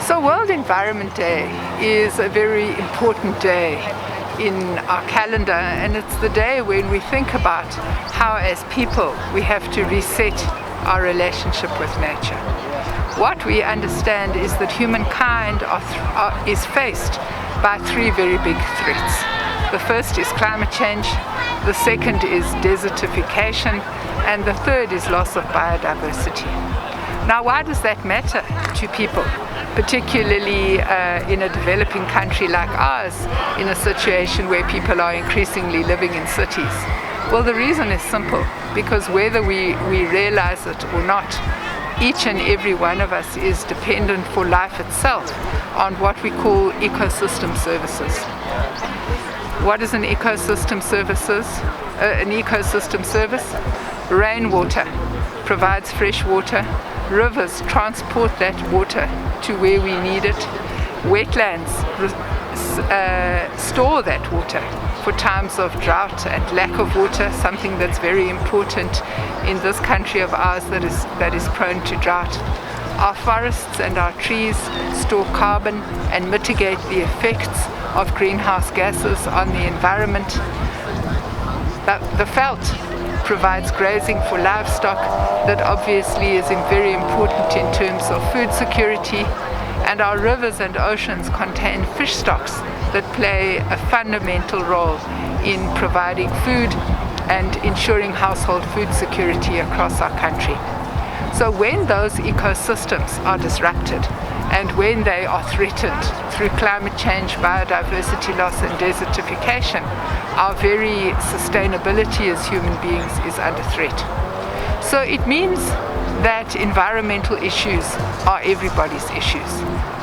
So World Environment Day is a very important day in our calendar, and it's the day when we think about how as people we have to reset our relationship with nature. What we understand is that humankind is faced by three very big threats. The first is climate change, the second is desertification, and the third is loss of biodiversity. Now, why does that matter to people, particularly in a developing country like ours, in a situation where people are increasingly living in cities? Well, the reason is simple, because whether we realize it or not, each and every one of us is dependent for life itself on what we call ecosystem services. What is an ecosystem services? An ecosystem service? Rainwater provides fresh water. Rivers transport that water to where we need it. Wetlands store that water for times of drought and lack of water, something that's very important in this country of ours that is prone to drought. Our forests and our trees store carbon and mitigate the effects of greenhouse gases on the environment. The veld provides grazing for livestock that obviously is very important in terms of food security, and our rivers and oceans contain fish stocks that play a fundamental role in providing food and ensuring household food security across our country. So when those ecosystems are disrupted and when they are threatened through climate change, biodiversity loss and desertification, our very sustainability as human beings is under threat. So it means that environmental issues are everybody's issues.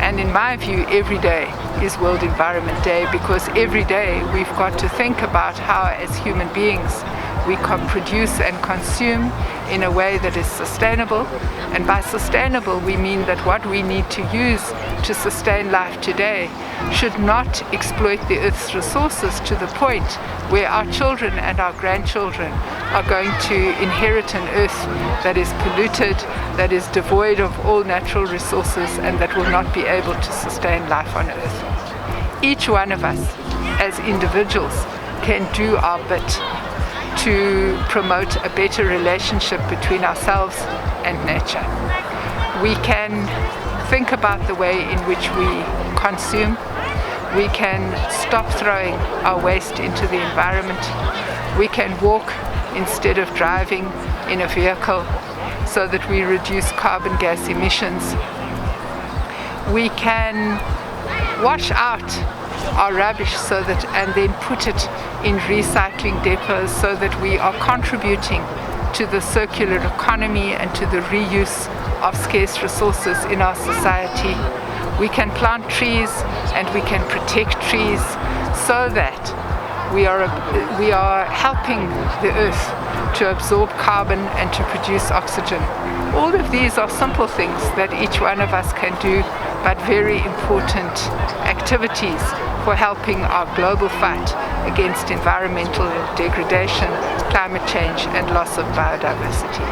And in my view, every day is World Environment Day, because every day we've got to think about how as human beings we can produce and consume in a way that is sustainable. And by sustainable, we mean that what we need to use to sustain life today should not exploit the Earth's resources to the point where our children and our grandchildren are going to inherit an Earth that is polluted, that is devoid of all natural resources, and that will not be able to sustain life on Earth. Each one of us as individuals can do our bit to promote a better relationship between ourselves and nature. We can think about the way in which we consume. We can stop throwing our waste into the environment. We can walk instead of driving in a vehicle so that we reduce carbon gas emissions. We can wash out our rubbish and then put it in recycling depots so that we are contributing to the circular economy and to the reuse of scarce resources in our society. We can plant trees and we can protect trees so that we are helping the earth to absorb carbon and to produce oxygen. All of these are simple things that each one of us can do, but very important activities for helping our global fight against environmental degradation, climate change, and loss of biodiversity.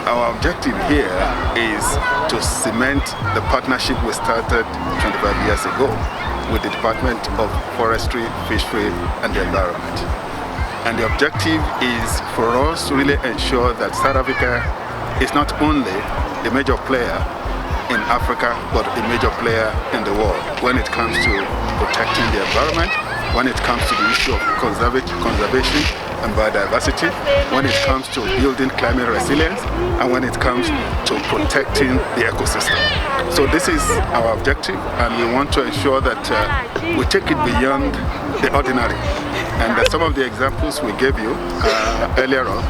Our objective here is to cement the partnership we started 25 years ago with the Department of Forestry, Fisheries, and the Environment. And the objective is for us to really ensure that South Africa is not only a major player in Africa, but a major player in the world when it comes to protecting the environment, when it comes to the issue of conservation and biodiversity, when it comes to building climate resilience, and when it comes to protecting the ecosystem. So this is our objective, and we want to ensure that we take it beyond the ordinary. And some of the examples we gave you earlier on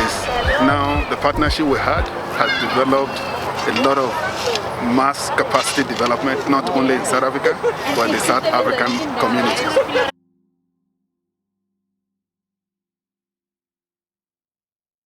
is now the partnership we had has developed a lot of mass capacity development, not only in South Africa, but in the South African communities.